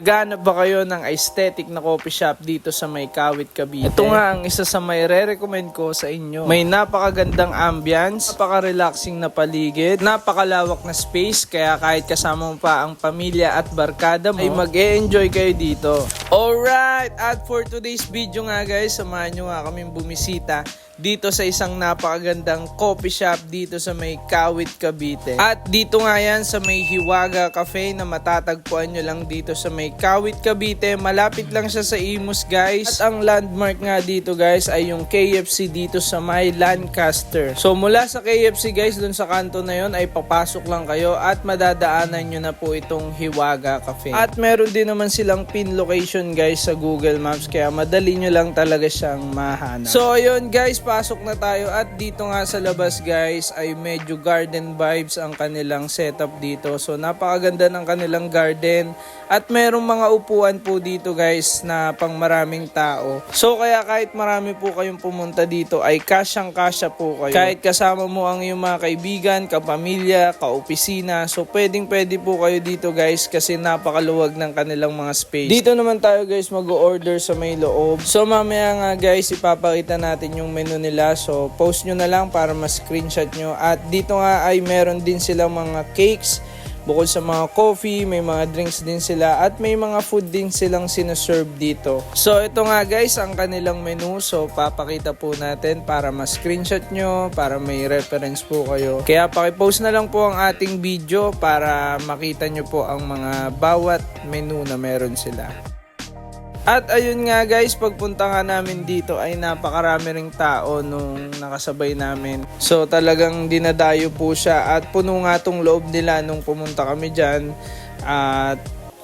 Naghahanap ba kayo ng aesthetic na coffee shop dito sa may Kawit, Cavite? Ito nga ang isa sa may re-recommend ko sa inyo. May napakagandang ambience, napaka-relaxing na paligid, napakalawak na space, kaya kahit kasama mo pa ang pamilya at barkada mo, ay mag-e-enjoy kayo dito. Alright! At for today's video nga guys, samahan nyo nga kaming bumisita dito sa isang napakagandang coffee shop dito sa may Kawit, Cavite. At dito nga yan sa may Hiwaga Cafe na matatagpuan nyo lang dito sa may Kawit, Cavite. Malapit lang siya sa Imus guys. At ang landmark nga dito guys ay yung KFC dito sa may Lancaster. So mula sa KFC guys, dun sa kanto na yon ay papasok lang kayo at madadaanan nyo na po itong Hiwaga Cafe. At meron din naman silang pin location guys sa Google Maps, kaya madali nyo lang talaga siyang mahanap. So ayun guys, pasok na tayo at dito nga sa labas guys ay medyo garden vibes ang kanilang setup dito. So napakaganda ng kanilang garden at merong mga upuan po dito guys na pang maraming tao. So kaya kahit marami po kayong pumunta dito ay kasyang-kasya po kayo. Kahit kasama mo ang iyong mga kaibigan, kapamilya, kaopisina. So pwede po kayo dito guys kasi napakaluwag ng kanilang mga space. Dito naman tayo guys mag-order sa may loob. So mamaya nga guys ipapakita natin yung menu nila, so post nyo na lang para ma-screenshot nyo. At dito nga ay meron din silang mga cakes, bukod sa mga coffee, may mga drinks din sila at may mga food din silang sinaserve dito. So ito nga guys ang kanilang menu, so papakita po natin para ma-screenshot nyo, para may reference po kayo. Kaya pakipost na lang po ang ating video para makita nyo po ang mga bawat menu na meron sila. At ayun nga guys, pagpunta nga namin dito ay napakarami ring tao nung nakasabay namin. So talagang dinadayo po siya at puno nga tong loob nila nung pumunta kami dyan. At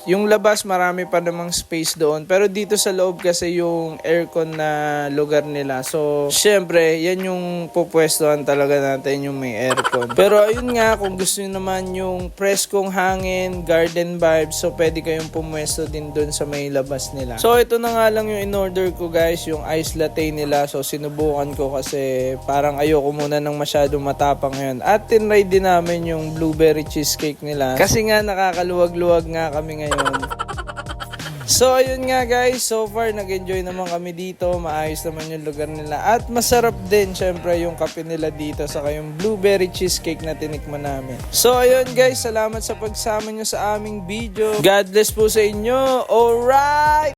yung labas marami pa namang space doon, pero dito sa loob kasi yung aircon na lugar nila. So syempre yan yung pupwestuhan talaga natin, yung may aircon. Pero ayun nga, kung gusto nyo naman yung preskong hangin, garden vibes, so pwede kayong pumwesto din doon sa may labas nila. So ito na nga lang yung in-order ko guys, yung ice latte nila. So sinubukan ko kasi parang ayoko muna ng masyadong matapang ngayon. At tinry din namin yung blueberry cheesecake nila kasi nga nakakaluwag-luwag nga kami ngayon. So ayun nga guys, so far nag-enjoy naman kami dito, maayos naman yung lugar nila at masarap din syempre yung kape nila dito saka yung blueberry cheesecake na tinikman namin. So ayun guys, salamat sa pagsama nyo sa aming video. God bless po sa inyo. Alright!